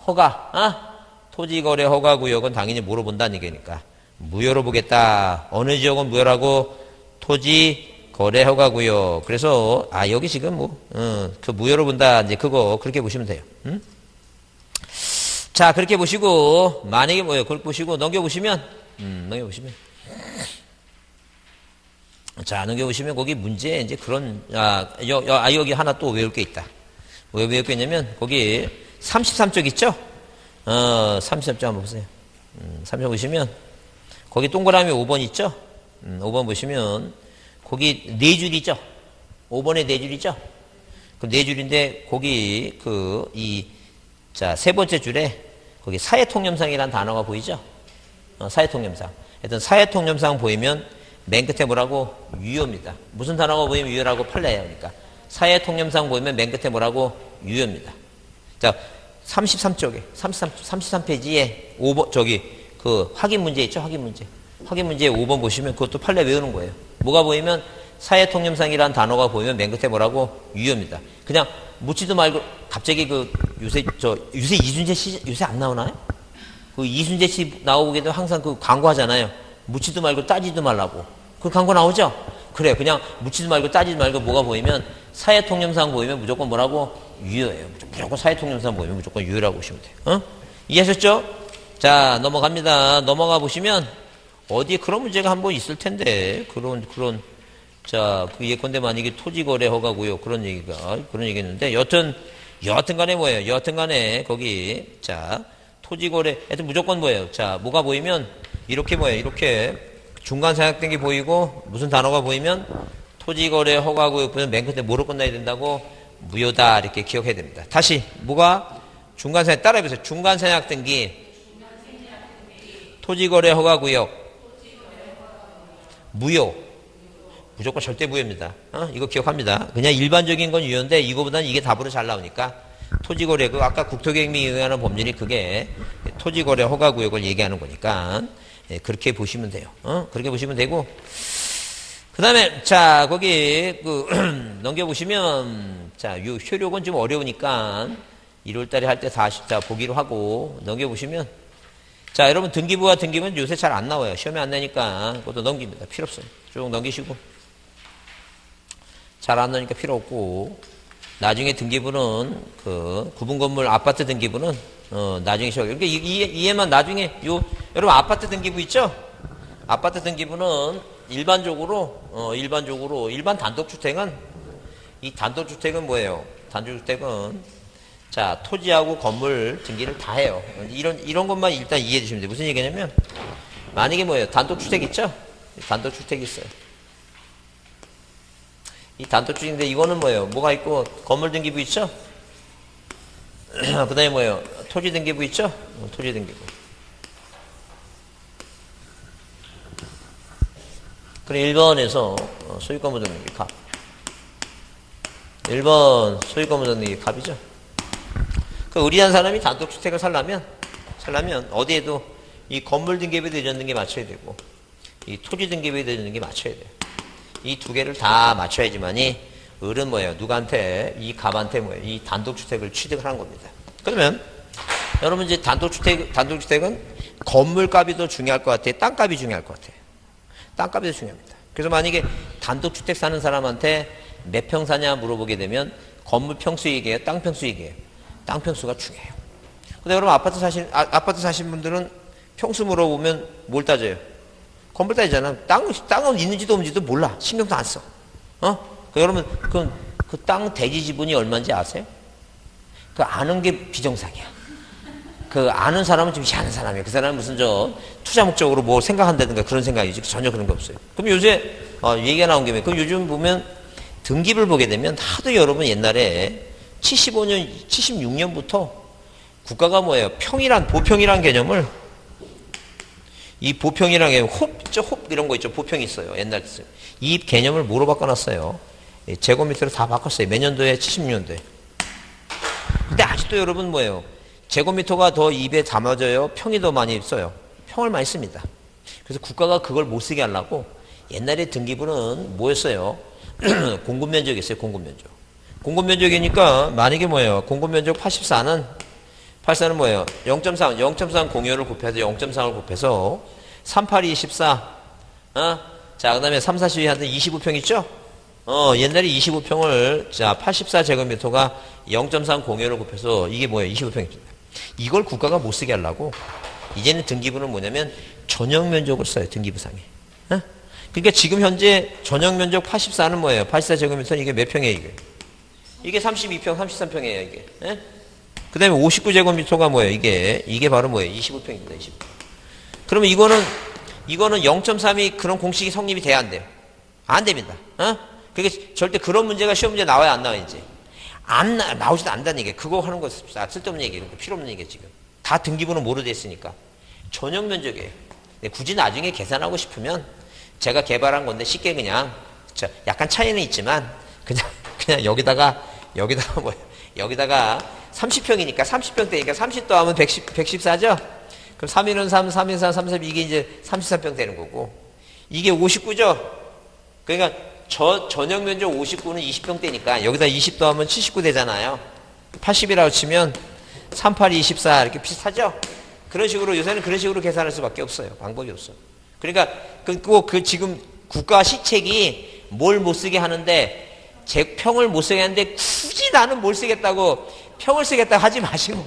허가. 토지거래 허가구역은 당연히 뭐로 본다는 얘기니까. 무효로 보겠다. 어느 지역은 무효라고? 토지거래 허가구역. 그래서 여기 지금 그 무효로 본다. 이제 그거 그렇게 보시면 돼요. 자, 그렇게 보시고 만약에 뭐예요? 그걸 보시고 넘겨보시면 자, 넘겨보시면 거기 문제에 이제 그런 여기 하나 또 외울 게 있다. 왜 외울 게 있냐면 거기 33쪽 있죠? 33쪽 한번 보세요. 33쪽 보시면 거기 동그라미 5번 있죠? 5번 보시면 거기 4줄이죠? 5번에 4줄이죠? 그 4줄인데 거기 세 번째 줄에 거기 사회통념상이라는 단어가 보이죠? 사회통념상. 하여튼 사회통념상 보이면 맨 끝에 뭐라고? 유효입니다. 무슨 단어가 보이면 유효라고 판례해요. 그러니까 사회통념상 보이면 맨 끝에 뭐라고? 유효입니다. 자, 33쪽에 33페이지에 5번 그 확인 문제 있죠? 확인 문제에 5번 보시면 그것도 판례 외우는 거예요. 뭐가 보이면 사회통념상이라는 단어가 보이면 맨 끝에 뭐라고? 유효입니다. 그냥 묻지도 말고 갑자기 요새 이순재 씨 요새 안 나오나요? 그 이순재 씨 나오기도 항상 그 광고하잖아요. 묻지도 말고 따지도 말라고. 그 광고 나오죠? 그래, 그냥 묻지도 말고 따지도 말고 뭐가 보이면 사회통념상 보이면 무조건 뭐라고? 유효예요. 무조건 사회통념상 보이면 무조건 유효라고 보시면 돼요. 어? 이해하셨죠? 자, 넘어갑니다. 넘어가 보시면 어디 그런 문제가 한번 있을 텐데 자, 그 예컨대 만약에 토지거래 허가고요. 그런 얘기했는데 여튼 간에 뭐예요? 여튼 간에 거기 자, 토지거래 하여튼 무조건 뭐예요? 자, 뭐가 보이면 이렇게 뭐예요? 이렇게 중간 생략된 게 보이고 무슨 단어가 보이면 토지거래 허가구역 보면 맨 끝에 뭐로 끝나야 된다고? 무효다 이렇게 기억해야 됩니다. 다시 뭐가? 중간 생략 따라해보세요. 중간 생략된 게 토지거래 허가구역 무효 무조건 절대 무효입니다. 이거 기억합니다. 그냥 일반적인 건 유효인데 이거보다는 이게 답으로 잘 나오니까 토지거래 그 아까 국토계획명에 의한 법률이 그게 토지거래 허가구역을 얘기하는 거니까 예, 그렇게 보시면 돼요. 그렇게 보시면 되고 그 다음에 자 거기 넘겨보시면 자 요 효력은 좀 어려우니까 1월달에 할 때 다시 자 보기로 하고 넘겨보시면 자 여러분 등기부와 등기부는 요새 잘 안 나와요. 시험에 안 나니까 그것도 넘깁니다. 필요 없어요. 쭉 넘기시고 잘 안 나니까 필요 없고 나중에 등기부는 그 구분건물 아파트 등기부는 나중에 시작. 그러니까 이해만 나중에 여러분 아파트 등기부 있죠? 아파트 등기부는 일반 단독주택은 이 단독주택은 뭐예요? 단독주택은 자 토지하고 건물 등기를 다 해요. 이런 것만 일단 이해해 주시면 돼요. 무슨 얘기냐면 만약에 뭐예요? 단독주택 있죠? 단독주택 있어요. 이 단독주택인데 이거는 뭐예요? 뭐가 있고 건물 등기부 있죠? 그 다음에 뭐예요? 토지 등기부 있죠? 토지 등기부. 그럼 1번에서 소유권 등기 갑. 1번 소유권 등기 갑이죠? 그 의리한 사람이 단독주택을 살려면 어디에도 이 건물 등기부에 대해주는 게 맞춰야 되고 이 토지 등기부에 대해주는 게 맞춰야 돼요. 이 두 개를 다 맞춰야지만이 을은 뭐예요? 누구한테? 이 갑한테 뭐예요? 이 단독주택을 취득을 하는 겁니다. 그러면 여러분 이제 단독주택은 건물값이 더 중요할 것 같아요? 땅값이 중요할 것 같아요? 땅값이 더 중요합니다. 그래서 만약에 단독주택 사는 사람한테 몇 평 사냐 물어보게 되면 건물 평수 얘기해요? 땅 평수 얘기해요? 땅 평수가 중요해요. 근데 여러분 아파트 사신 분들은 평수 물어보면 뭘 따져요? 건물 따지잖아. 땅은 있는지도 없는지도 몰라. 신경도 안 써. 여러분, 그 땅 대지 지분이 얼마인지 아세요? 그 아는 게 비정상이야. 그 아는 사람은 좀 희한한 사람이에요. 그 사람은 무슨 투자 목적으로 뭐 생각한다든가 그런 생각이지. 전혀 그런 게 없어요. 그럼 요새, 얘기가 나온 김에, 그럼 요즘 보면 등기부를 보게 되면 하도 여러분 옛날에 76년부터 국가가 뭐예요? 보평이란 개념을 이 보평이란 게 홉 이런 거 있죠. 보평이 있어요. 옛날에 있어요. 이 개념을 뭐로 바꿔놨어요? 제곱미터로 다 바꿨어요. 몇 년도에? 76년도에. 근데 아직도 여러분 뭐예요? 제곱미터가 더 입에 담아져요? 평이 더 많이 써요? 평을 많이 씁니다. 그래서 국가가 그걸 못 쓰게 하려고 옛날에 등기부는 뭐였어요? 공급면적이었어요. 공급면적이니까 만약에 뭐예요? 공급면적 84는 뭐예요? 0.3 공유를 곱해서 0.3을 곱해서 38, 24 자, 그 다음에 3, 4, 12 하는데 25평 있죠? 옛날에 25평을 자 84제곱미터가 0.3 공유를 곱해서 이게 뭐예요? 25평입니다. 이걸 국가가 못 쓰게 하려고 이제는 등기부는 뭐냐면 전용면적을 써요. 등기부상에. 그러니까 지금 현재 전용면적 84는 뭐예요? 84제곱미터는 이게 몇 평이에요? 이게 32평, 33평이에요. 이게. 그 다음에 59제곱미터가 뭐예요? 이게 바로 뭐예요? 25평입니다. 25평. 그러면 이거는 0.3이 그런 공식이 성립이 돼야 안 돼요. 안 됩니다. 그게 절대 그런 문제가 시험 문제 나와야 안 나와야지. 나오지도 않다는 얘기예요. 그거 하는 거 쓸데없는 얘기예요. 필요 없는 얘기예요, 지금. 다 등기부는 뭐로 돼 있으니까. 전용 면적이에요. 굳이 나중에 계산하고 싶으면 제가 개발한 건데 쉽게 그냥 약간 차이는 있지만 그냥 여기다가 뭐예요? 여기다가 30평이니까 30평대니까 30 더하면 114죠? 그럼 3일은 3, 3일 4, 3, 4 이게 이제 33평 되는 거고 이게 59죠? 그러니까 전용 면적 59는 20평대니까 여기다 20 더하면 79 되잖아요. 80이라고 치면 38, 24 이렇게 비슷하죠? 그런 식으로 요새는 그런 식으로 계산할 수밖에 없어요. 방법이 없어. 그러니까 그 지금 국가 시책이 뭘 못 쓰게 하는데 평을 못 쓰게 하는데 굳이 나는 뭘 쓰겠다고 평을 쓰겠다고 하지 마시고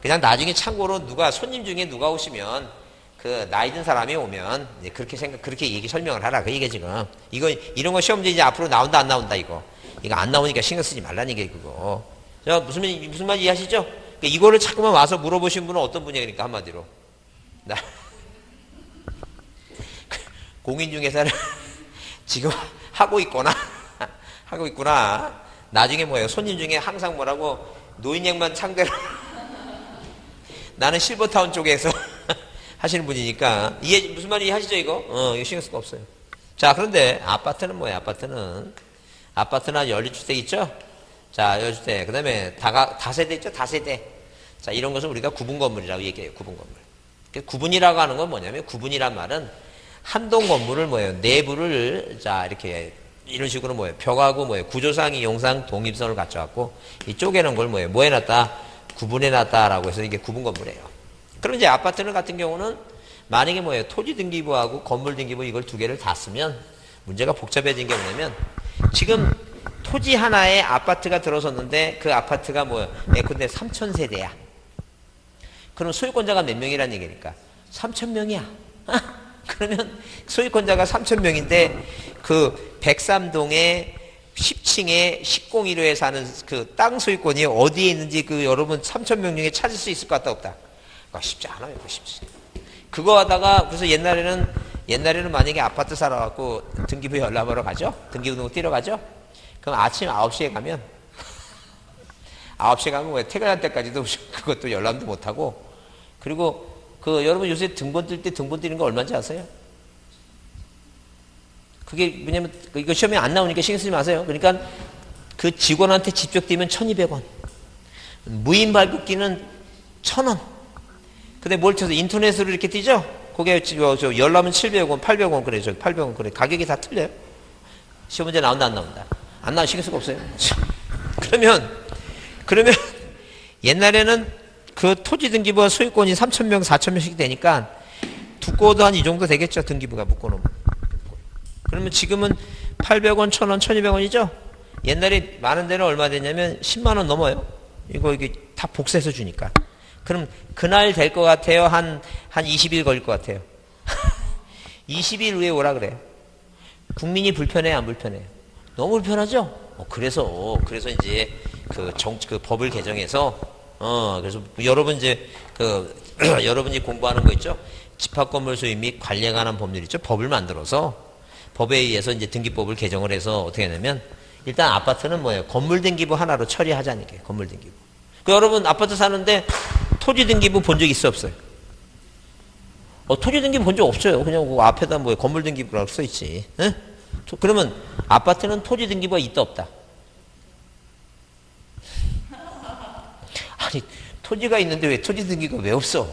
그냥 나중에 참고로 손님 중에 누가 오시면 그 나이 든 사람이 오면 이제 그렇게 얘기 설명을 하라 그 얘기 지금 이런 거 시험지 이제 앞으로 나온다 안 나온다 이거 안 나오니까 신경 쓰지 말라는 게 그거. 자 무슨 말 이해하시죠? 그러니까 이거를 자꾸만 와서 물어보신 분은 어떤 분이야 그러니까 한마디로 공인중개사를 지금 하고 있구나. 나중에 뭐예요? 손님 중에 항상 뭐라고 노인양반 상대로 나는 실버타운 쪽에서 하시는 분이니까 무슨 말인지 이해하시죠 이거? 이거 신경 쓸 거 없어요. 자 그런데 아파트는 뭐예요? 아파트나 연립주택 있죠? 자 연립주택 그 다음에 다세대 있죠? 다세대. 자 이런 것은 우리가 구분건물이라고 얘기해요. 구분건물. 구분이라고 하는 건 뭐냐면 구분이란 말은 한 동 건물을 뭐예요? 내부를 자 이렇게 이런 식으로 뭐예요? 벽하고 뭐예요? 구조상, 이용상 독립성을 갖춰갖고 이 쪼개는 걸 뭐예요? 뭐 해놨다? 구분해놨다라고 해서 이게 구분 건물이에요. 그럼 이제 아파트는 같은 경우는 만약에 뭐예요? 토지 등기부하고 건물 등기부 이걸 두 개를 다 쓰면 문제가 복잡해진 게 뭐냐면 지금 토지 하나에 아파트가 들어섰는데 그 아파트가 뭐예요? 근데 3,000세대야. 그럼 소유권자가 몇 명이란 얘기니까? 3,000명이야. 그러면 소유권자가 3,000명인데 그 103동에 10층에 1001호에 사는 그 땅 소유권이 어디에 있는지 그 여러분 3,000명 중에 찾을 수 있을 것 같다 없다? 쉽지 않아요. 쉽지. 그거 하다가 그래서 옛날에는 만약에 아파트 살아갖고 등기부 열람하러 가죠? 등기부 등록 뛰러 가죠? 그럼 아침 9시에 가면 9시에 가면 왜 퇴근할 때까지도 그것도 열람도 못하고 그리고 여러분 요새 등본 뜰 때 등본 띄는 거 얼마인지 아세요? 그게 뭐냐면 이거 시험에 안 나오니까 신경 쓰지 마세요. 그러니까 그 직원한테 직접 띄면 1,200원. 무인 발급기는 1,000원. 근데 뭘 쳐서 인터넷으로 이렇게 띄죠? 그게 열람은 700원, 800원 그래. 800원 그래. 가격이 다 틀려요. 시험 문제 나온다 안 나온다. 안 나오면 신경 쓸 거 없어요. 그러면 옛날에는 그 토지 등기부와 소유권이 3,000명, 4,000명씩 되니까 두꺼워도 한 이 정도 되겠죠. 등기부가 묶어놓으면. 그러면 지금은 800원, 1,000원, 1,200원이죠? 옛날에 많은 데는 얼마 됐냐면 10만 원 넘어요. 이게 다 복사해서 주니까. 그럼 그날 될 것 같아요? 한 20일 걸릴 것 같아요? 20일 후에 오라 그래요. 국민이 불편해요? 안 불편해요? 너무 불편하죠? 그래서 이제 그 법을 개정해서 그래서 여러분 이제 여러분이 공부하는 거 있죠? 집합건물 소유 및 관리에 관한 법률 있죠? 법을 만들어서 법에 의해서 이제 등기법을 개정을 해서 어떻게 하냐면 일단 아파트는 뭐예요? 건물 등기부 하나로 처리하자는 게 건물 등기부. 여러분 아파트 사는데 토지 등기부 본 적 있어 없어요? 토지 등기부 본 적 없어요. 그냥 그 앞에다 뭐 건물 등기부라고 써 있지. 에? 그러면 아파트는 토지 등기부가 있다 없다? 아니 토지가 있는데 왜 토지 등기부가 왜 없어?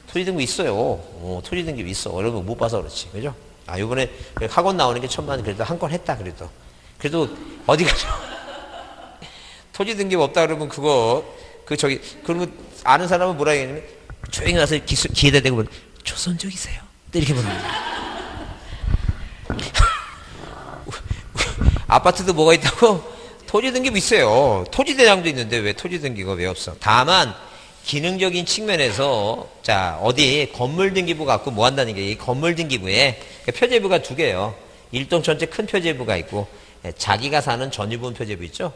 토지 등기부 있어요. 토지 등기부 있어. 여러분 못 봐서 그렇지, 그죠? 이번에 학원 나오는 게 천만 그래도 한 건 했다 그래도 어디 가죠? 토지 등기부 없다 그러면 그러면 아는 사람은 뭐라 얘기하냐면 조용히 가서 귀에다 대고 조선족이세요? 이렇게 물어봅니다. 아파트도 뭐가 있다고? 토지 등기부 있어요. 토지 대장도 있는데 왜 토지 등기부가 왜 없어? 다만 기능적인 측면에서 어디 건물 등기부 갖고 뭐 한다는 게 이 건물 등기부에 표제부가 두 개예요. 일동 전체 큰 표제부가 있고 자기가 사는 전유분 표제부 있죠?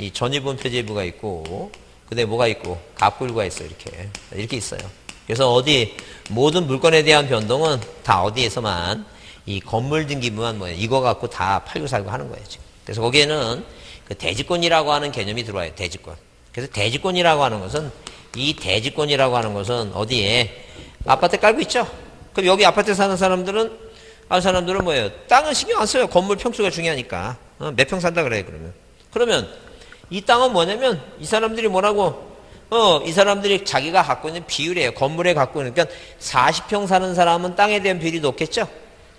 이 전유분 표제부가 있고 그다음에 뭐가 있고 갑굴구가 있어요. 이렇게 있어요. 그래서 어디 모든 물건에 대한 변동은 다 어디에서만 이 건물 등기부만 이거 갖고 다 팔고 살고 하는 거예요. 지금. 그래서 거기에는 그 대지권이라고 하는 개념이 들어와요. 대지권. 그래서 대지권이라고 하는 것은 어디에 아파트 깔고 있죠? 그럼 여기 아파트에 사는 사람들은 뭐예요? 땅은 신경 안 써요. 건물 평수가 중요하니까. 몇 평 산다 그래요, 그러면 이 땅은 뭐냐면 이 사람들이 뭐라고 이 사람들이 자기가 갖고 있는 비율이에요. 건물에 갖고 있는 그러니까 40평 사는 사람은 땅에 대한 비율이 높겠죠?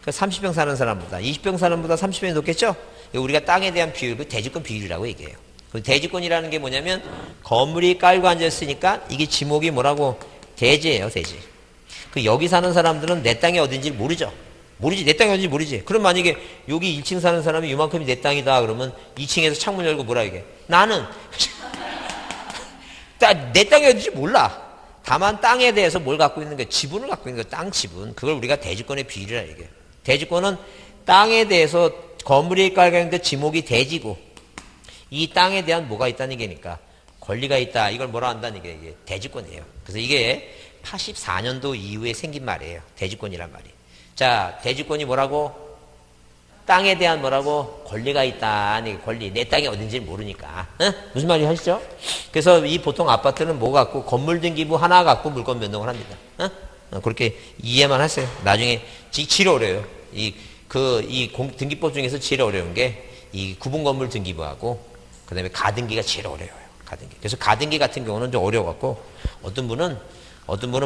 그 30평 사는 사람보다 20평 사는 사람보다 30평이 높겠죠? 우리가 땅에 대한 비율, 그 대지권 비율이라고 얘기해요. 대지권이라는 게 뭐냐면 건물이 깔고 앉아있으니까 이게 지목이 뭐라고? 대지예요, 대지. 그 여기 사는 사람들은 내 땅이 어딘지 모르죠. 모르지. 내 땅이 어딘지 모르지. 그럼 만약에 여기 1층 사는 사람이 이만큼이 내 땅이다 그러면 2층에서 창문 열고 뭐라 이게 나는 내 땅이 어딘지 몰라. 다만 땅에 대해서 뭘 갖고 있는 게 지분을 갖고 있는 거 땅 지분. 그걸 우리가 대지권의 비율이라 이게. 대지권은 땅에 대해서 건물이 깔려있는데 지목이 대지고 이 땅에 대한 뭐가 있다는 얘기니까 권리가 있다. 이걸 뭐라 한다는 이게 대지권이에요. 그래서 이게 84년도 이후에 생긴 말이에요. 대지권이란 말이. 자, 대지권이 뭐라고? 땅에 대한 뭐라고? 권리가 있다. 권리. 내 땅이 어딘지 모르니까. 응? 무슨 말인지 하시죠? 그래서 이 보통 아파트는 뭐 갖고 건물 등기부 하나 갖고 물건 변동을 합니다. 응? 그렇게 이해만 하세요. 나중에 제일 어려워요. 등기법 중에서 제일 어려운 게 이 구분 건물 등기부하고 그 다음에 가등기가 제일 어려워요. 가등기. 그래서 가등기 같은 경우는 좀 어려워갖고 어떤 분은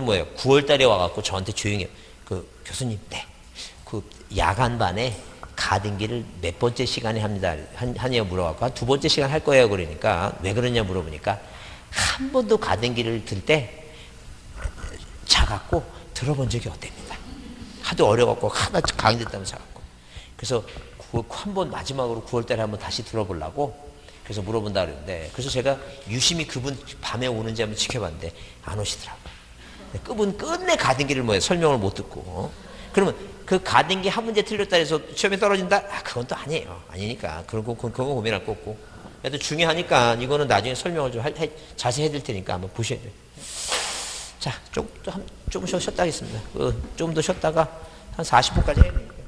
뭐예요? 9월 달에 와갖고 저한테 조용히 교수님, 네. 야간반에 가등기를 몇 번째 시간에 합니다. 하냐고 물어갖고 한 두 번째 시간 할 거예요. 그러니까 왜 그러냐 물어보니까 한 번도 가등기를 들 때 자갖고 들어본 적이 없답니다. 하도 어려갖고 하나 강의됐다면 자갖고. 그래서 한 번 마지막으로 9월 달에 한번 다시 들어보려고 그래서 물어본다 그랬는데 그래서 제가 유심히 그분 밤에 오는지 한번 지켜봤는데 안 오시더라고요. 그분 끝내 가등기를 설명을 못 듣고 그러면 그 가등기 한 문제 틀렸다 해서 시험에 떨어진다? 그건 또 아니에요. 아니니까 그건 고민할 거 없고 그래도 중요하니까 이거는 나중에 설명을 좀 자세히 해드릴 테니까 한번 보셔야 돼요. 자, 조금 쉬었다 하겠습니다. 좀 더 쉬었다가 한 40분까지 해야 돼요.